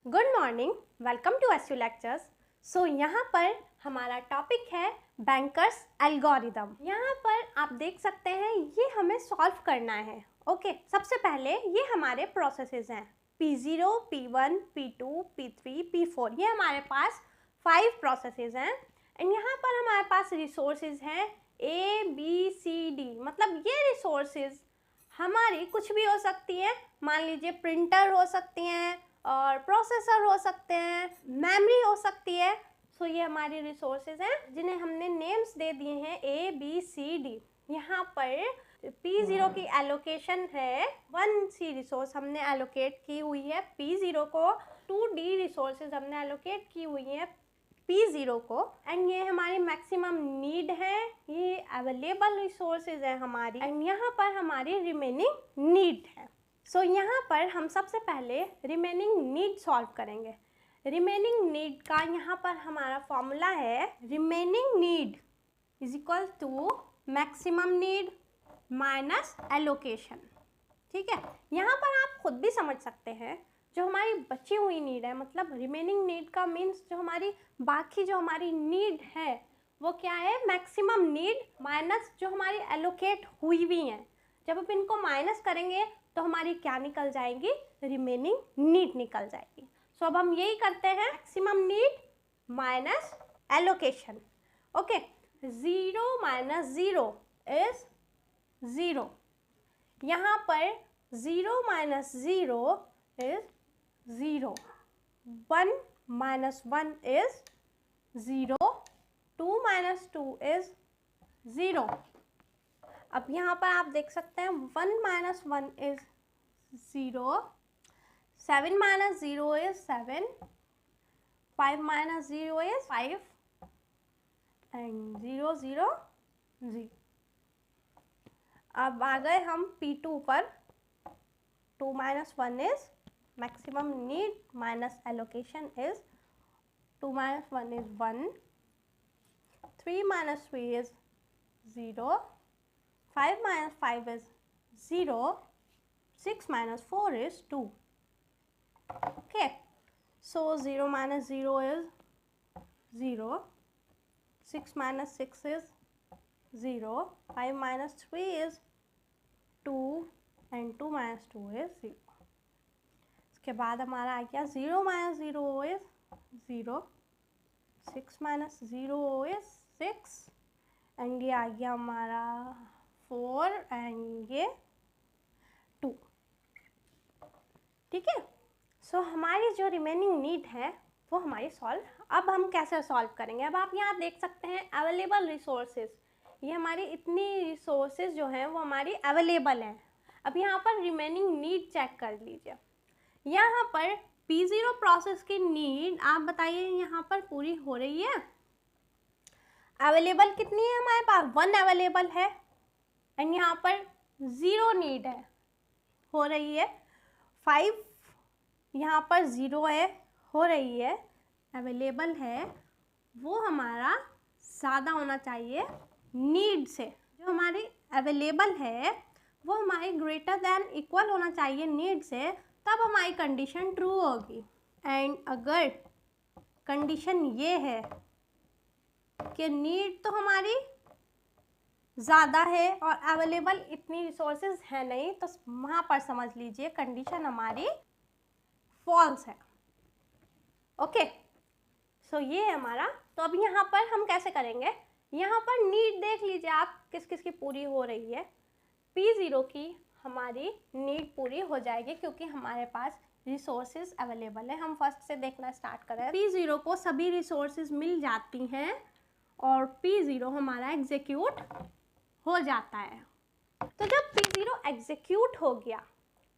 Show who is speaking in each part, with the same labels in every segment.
Speaker 1: Good morning, welcome to SU lectures. So यहाँ पर हमारा टॉपिक है बैंकर्स एल्गोरिदम। यहाँ पर आप देख सकते हैं ये हमें सॉल्व करना है। ओके, सबसे पहले ये हमारे प्रोसेसेस हैं P0, P1, P2, P3, P4। ये हमारे पास 5 प्रोसेसेस हैं एंड यहाँ पर हमारे पास रिसोर्सेज हैं A, B, C, D। मतलब ये रिसोर्सेज हमारी कुछ भी हो सकती है। मान लीजिए प्रिंटर हो सकती हैं और प्रोसेसर हो सकते हैं, मेमोरी हो सकती है। सो ये हमारी रिसोर्सेज हैं जिन्हें हमने नेम्स दे दिए हैं A, B, C, D। यहाँ पर P0 की एलोकेशन है 1C रिसोर्स हमने एलोकेट की हुई है P0 को, 2D रिसोर्सेज हमने एलोकेट की हुई है P0 को एंड ये हमारी मैक्सिमम नीड है, ये अवेलेबल रिसोर्सेज है हमारी एंड यहाँ पर हमारी रिमेनिंग नीड है। सो यहाँ पर हम सबसे पहले रिमेनिंग नीड सॉल्व करेंगे। रिमेनिंग नीड का यहाँ पर हमारा फॉर्मूला है remaining need is equal to maximum need minus allocation. ठीक है, यहाँ पर आप खुद भी समझ सकते हैं जो हमारी बची हुई नीड है, मतलब रिमेनिंग नीड का मीन्स जो हमारी बाकी जो हमारी नीड है वो क्या है, मैक्सिमम नीड माइनस जो हमारी एलोकेट हुई भी हैं। जब आप इनको माइनस करेंगे तो हमारी क्या निकल जाएगी, रिमेनिंग नीड निकल जाएगी। सो अब हम यही करते हैं, maximum need minus allocation. Okay, 0 minus 0 is 0। यहाँ पर 0 minus 0 is 0, 1 minus 1 is 0, 2 minus 2 is 0। अब यहाँ पर आप देख सकते हैं 1 minus 1 is 0, 7 minus 0 is 7, 5 minus 0 is 5 and 0 0 0। अब आ गए हम P2 पर। 2 minus 1 is maximum need minus allocation is 2 minus 1 is 1, 3 minus 3 is 0, 5 minus 5 is 0, 6 minus 4 is 2. Okay, so 0 minus 0 is 0, 6 minus 6 is 0, 5 minus 3 is 2 and 2 minus 2 is 0. के बाद हमारा आ गया 0 minus 0 is 0, 6 minus 0 is 6 and ये आ गया हमारा 4 and ये 2। ठीक है, सो हमारी जो रिमेनिंग नीड है वो हमारी सॉल्व। अब हम कैसे सॉल्व करेंगे, अब आप यहाँ देख सकते हैं अवेलेबल रिसोर्सेज, ये हमारी इतनी रिसोर्सेज जो हैं वो हमारी अवेलेबल हैं। अब यहाँ पर रिमेनिंग नीड चेक कर लीजिए। यहाँ पर P0 प्रोसेस की नीड आप बताइए यहाँ पर पूरी हो रही है। अवेलेबल कितनी है हमारे पास, 1 अवेलेबल है एंड यहाँ पर 0 नीड है, हो रही है 5, यहाँ पर 0 है, हो रही है, अवेलेबल है, वो हमारा ज़्यादा होना चाहिए नीड से। जो हमारी अवेलेबल है वो हमारी ग्रेटर देन इक्वल होना चाहिए नीड से, तब हमारी कंडीशन ट्रू होगी। एंड अगर कंडीशन ये है कि नीड तो हमारी ज़्यादा है और अवेलेबल इतनी रिसोर्सेज है नहीं, तो वहाँ पर समझ लीजिए कंडीशन हमारी फॉल्स है। ओके, सो ये है हमारा। तो अब यहाँ पर हम कैसे करेंगे, यहाँ पर नीड देख लीजिए आप किस किस की पूरी हो रही है। P0 की हमारी नीड पूरी हो जाएगी क्योंकि हमारे पास रिसोर्सेज अवेलेबल है। हम फर्स्ट से देखना स्टार्ट करें। P0 को सभी रिसोर्सेज मिल जाती हैं और P0 हमारा एग्जीक्यूट हो जाता है। तो जब P0 एग्जीक्यूट हो गया,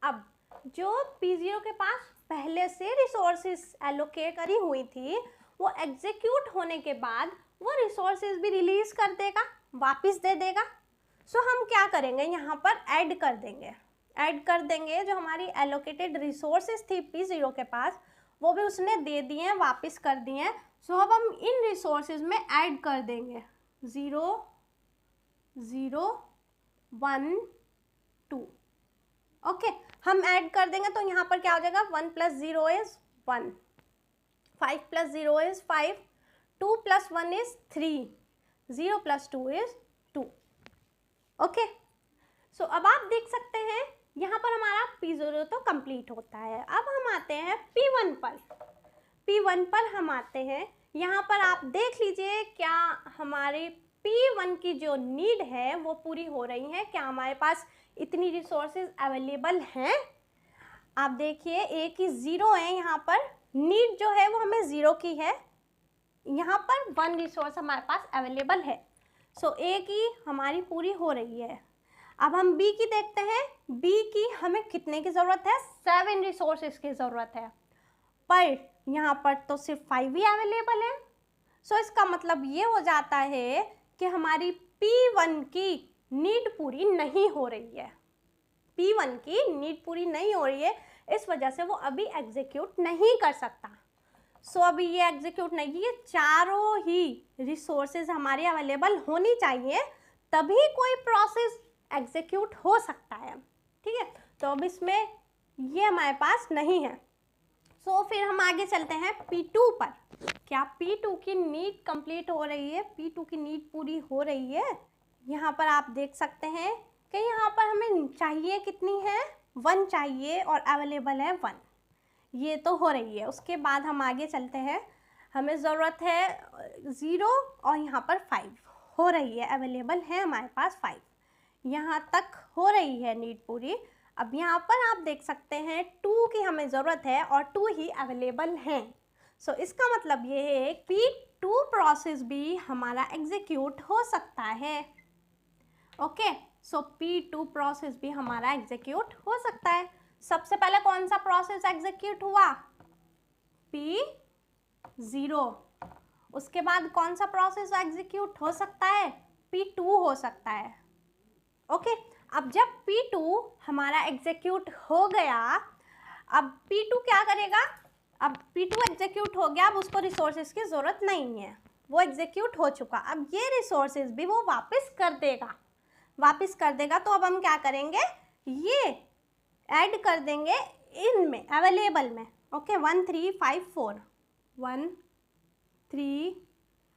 Speaker 1: अब जो P0 के पास पहले से रिसोर्सेज एलोकेट करी हुई थी वो एग्जीक्यूट होने के बाद वो रिसोर्सेज भी रिलीज कर देगा, वापस दे देगा। सो हम क्या करेंगे, यहाँ पर ऐड कर देंगे जो हमारी एलोकेटेड रिसोर्सेज थी P0 के पास, वो भी उसने दे दिए हैं, वापस कर दिए हैं। सो अब हम इन रिसोर्सेज में ऐड कर देंगे 0 0 1 2। ओके, हम ऐड कर देंगे तो यहाँ पर क्या हो जाएगा, 1 + 0 is 1, 5 + 0 is 5, 2 + 1 is 3, 0 + 2 is 2। Okay, सो अब आप देख सकते हैं यहाँ पर हमारा P0 तो कंप्लीट होता है। अब हम आते हैं P1 पर। P1 पर हम आते हैं, यहाँ पर आप देख लीजिए क्या हमारे P1 की जो नीड है वो पूरी हो रही है, क्या हमारे पास इतनी रिसोर्सेज अवेलेबल हैं। आप देखिए A की 0 है, यहाँ पर नीड जो है वो हमें 0 की है, यहाँ पर 1 रिसोर्स हमारे पास अवेलेबल है। सो A की हमारी पूरी हो रही है। अब हम B की देखते हैं, B की हमें कितने की ज़रूरत है, 7 रिसोर्सेज की ज़रूरत है, पर यहाँ पर तो सिर्फ 5 ही अवेलेबल है। सो इसका मतलब ये हो जाता है कि हमारी P1 की नीड पूरी नहीं हो रही है, P1 की नीड पूरी नहीं हो रही है, इस वजह से वो अभी एग्जीक्यूट नहीं कर सकता। सो अभी ये एग्जीक्यूट नहीं, ये चारों ही रिसोर्सेज हमारे अवेलेबल होनी चाहिए, तभी कोई प्रोसेस एग्जीक्यूट हो सकता है। ठीक है, तो अब इसमें ये हमारे पास नहीं है। सो फिर हम आगे चलते हैं P2 पर। क्या P2 की नीड कंप्लीट हो रही है, P2 की नीड पूरी हो रही है। यहाँ पर आप देख सकते हैं कि यहाँ पर हमें चाहिए कितनी है, 1 चाहिए और अवेलेबल है 1, ये तो हो रही है। उसके बाद हम आगे चलते हैं, हमें ज़रूरत है 0 और यहाँ पर 5 हो रही है, अवेलेबल है हमारे पास 5, यहाँ तक हो रही है नीड पूरी। अब यहाँ पर आप देख सकते हैं 2 की हमें ज़रूरत है और 2 ही अवेलेबल हैं। सो इसका मतलब ये है P2 प्रोसेस भी हमारा एग्जीक्यूट हो सकता है। ओके, सो P2 प्रोसेस भी हमारा एग्जीक्यूट हो सकता है। सबसे पहले कौन सा प्रोसेस एग्जीक्यूट हुआ, P0। उसके बाद कौन सा प्रोसेस एग्जीक्यूट हो सकता है, P2 हो सकता है। ओके, अब जब P2 हमारा एग्जीक्यूट हो गया, अब P2 क्या करेगा, अब P2 एग्जीक्यूट हो गया, अब उसको रिसोर्सेज की ज़रूरत नहीं है, वो एग्जीक्यूट हो चुका। अब ये रिसोर्सेज भी वो वापस कर देगा, तो अब हम क्या करेंगे, ये ऐड कर देंगे इनमें अवेलेबल में। ओके, 1 3 5 4, 1 3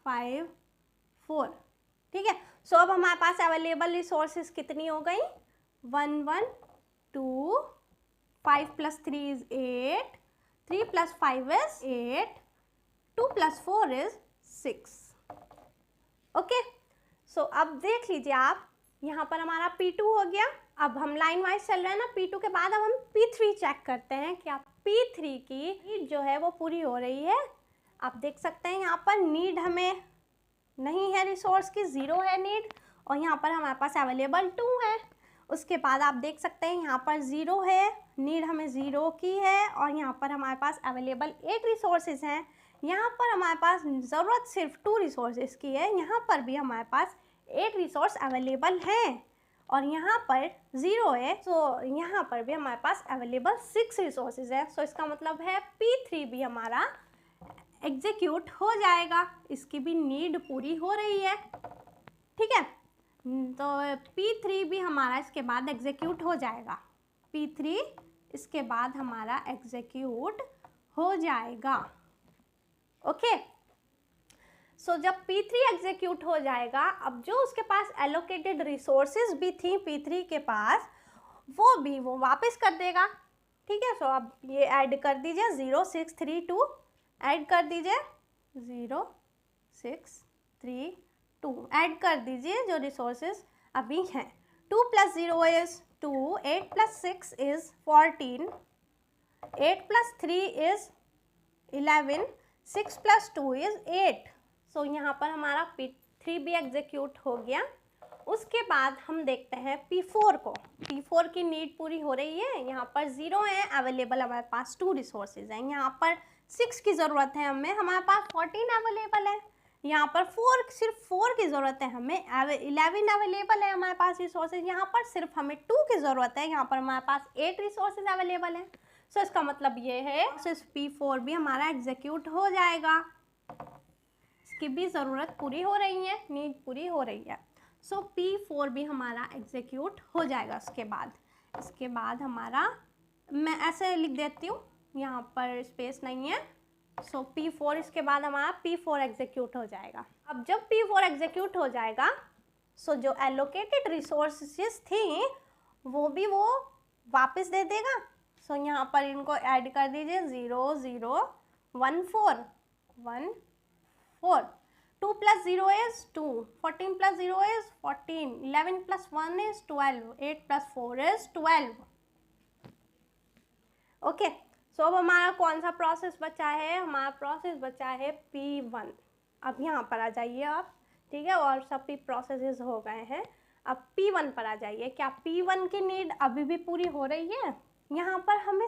Speaker 1: 5 4। ठीक है, सो अब हमारे पास अवेलेबल रिसोर्सेज कितनी हो गई, 1 1 2, 5 + 3 is 8, 3 + 5 is 8, 2 + 4 is 6। ओके, सो अब देख लीजिए आप, यहाँ पर हमारा P2 हो गया। अब हम लाइन वाइज चल रहे हैं ना, P2 के बाद अब हम P3 चेक करते हैं, क्या P3 की नीड जो है वो पूरी हो रही है। आप देख सकते हैं यहाँ पर नीड हमें नहीं है, रिसोर्स की 0 है नीड, और यहाँ पर हमारे पास अवेलेबल 2 है। उसके बाद आप देख सकते हैं यहाँ पर 0 है, नीड हमें 0 की है, और यहाँ पर हमारे पास अवेलेबल 8 रिसोर्सेज हैं। यहाँ पर हमारे पास ज़रूरत सिर्फ 2 रिसोर्सेज की है, यहाँ पर भी हमारे पास 8 रिसोर्स अवेलेबल हैं, और यहाँ पर 0 है, तो यहाँ पर भी हमारे पास अवेलेबल 6 रिसोर्सेज है। सो इसका मतलब है P3 भी हमारा एग्जीक्यूट हो जाएगा, इसकी भी नीड पूरी हो रही है। ठीक है, तो P3 भी हमारा इसके बाद एग्जीक्यूट हो जाएगा, P3 इसके बाद हमारा एग्जीक्यूट हो जाएगा। ओके, सो जब P3 एग्जीक्यूट हो जाएगा, अब जो उसके पास एलोकेटेड रिसोर्सेज भी थी P3 के पास, वो वापस कर देगा। ठीक है, सो अब ये ऐड कर दीजिए, 0 6 3 2 ऐड कर दीजिए, 0 6 3 2 ऐड कर दीजिए जो रिसोर्सेज अभी हैं। 2 + 0 is 2, 8 + 6 is 14, 8 + 3 is 11, 6 + 2 is 8। सो यहाँ पर हमारा P3 भी एग्जीक्यूट हो गया। उसके बाद हम देखते हैं P4 को, P4 की नीड पूरी हो रही है, यहाँ पर 0 है अवेलेबल, हमारे पास 2 रिसोर्सेज हैं, यहाँ पर 6 की ज़रूरत है हमें, हमारे पास 14 अवेलेबल है, यहाँ पर सिर्फ 4 की ज़रूरत है हमें, 11 अवेलेबल है हमारे पास रिसोर्सेज, यहाँ पर सिर्फ हमें 2 की ज़रूरत है, यहाँ पर हमारे पास 8 रिसोर्सेज अवेलेबल है। सो इसका मतलब ये है सिर्फ P4 भी हमारा एग्जीक्यूट हो जाएगा, इसकी भी ज़रूरत पूरी हो रही है, नीड पूरी हो रही है। सो P4 भी हमारा एग्जीक्यूट हो जाएगा। इसके बाद हमारा, मैं ऐसे लिख देती हूँ, यहाँ पर स्पेस नहीं है, सो P4 इसके बाद हमारा P4 एग्जीक्यूट हो जाएगा। अब जब P4 एग्जीक्यूट हो जाएगा, सो जो एलोकेटेड रिसोर्सेज थी वो वापस दे देगा। सो यहाँ पर इनको ऐड कर दीजिए, 0 0 1 4 1 4, 2 + 0 is 2, 14 + 0 is 14, 11 + 1 is 12, 8 + 4 is 12। Okay, सो अब हमारा कौन सा प्रोसेस बचा है? हमारा प्रोसेस बचा है P1। अब यहाँ पर आ जाइए आप, ठीक है, और सभी प्रोसेसेस हो गए हैं। अब P1 पर आ जाइए। क्या P1 की नीड अभी भी पूरी हो रही है? यहाँ पर हमें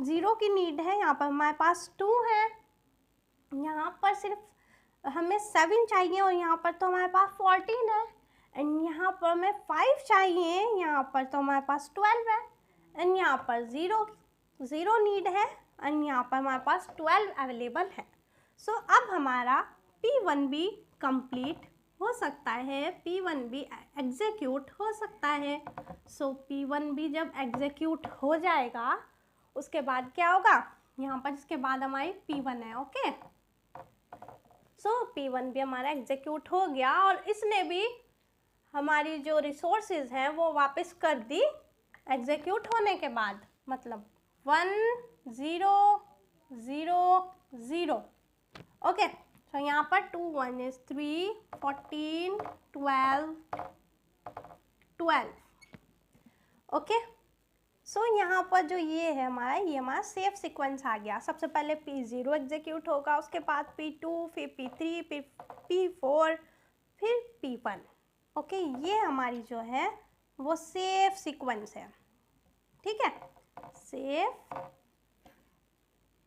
Speaker 1: 0 की नीड है, यहाँ पर हमारे पास 2 है, यहाँ पर सिर्फ हमें 7 चाहिए और यहाँ पर तो हमारे पास 14 है, एंड यहाँ पर हमें 5 चाहिए, यहाँ पर तो हमारे पास 12 है, एंड यहाँ पर 0 नीड है, एंड यहाँ पर हमारे पास 12 अवेलेबल है। सो अब हमारा P1 भी कंप्लीट हो सकता है, P1 भी एग्जीक्यूट हो सकता है। सो P1 भी जब एग्जीक्यूट हो जाएगा, उसके बाद क्या होगा? यहाँ पर इसके बाद हमारी P1 है। ओके, सो P1 भी हमारा एग्जीक्यूट हो गया और इसने भी हमारी जो रिसोर्सेज हैं वो वापस कर दी एग्जीक्यूट होने के बाद, मतलब 1 0 0 0। ओके, तो यहाँ पर 2 1 is 3, 14 12 12। ओके, सो यहाँ पर जो ये है ये हमारा सेफ सीक्वेंस आ गया। सबसे पहले P0 एग्जीक्यूट होगा, उसके बाद P2, फिर P3, फिर P4, फिर P1। ओके, ये हमारी जो है वो सेफ सीक्वेंस है, ठीक है, सेफ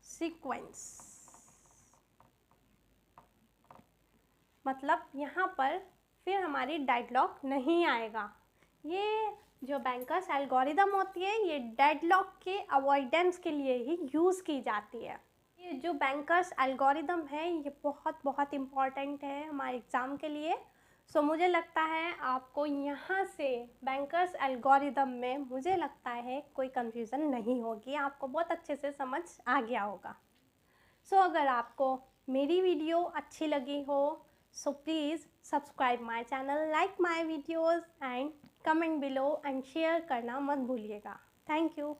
Speaker 1: सीक्वेंस। मतलब यहाँ पर फिर हमारी डेडलॉक नहीं आएगा। ये जो बैंकर्स एल्गोरिदम होती है ये डेडलॉक के अवॉइडेंस के लिए ही यूज़ की जाती है। ये जो बैंकर्स एल्गोरिदम है ये बहुत इम्पॉर्टेंट है हमारे एग्ज़ाम के लिए। सो मुझे लगता है आपको यहाँ से बैंकर्स एल्गोरिदम में मुझे लगता है कोई कंफ्यूज़न नहीं होगी, आपको बहुत अच्छे से समझ आ गया होगा। सो अगर आपको मेरी वीडियो अच्छी लगी हो, so please subscribe my channel, like my videos and comment below and share करना मत भूलिएगा। Thank you।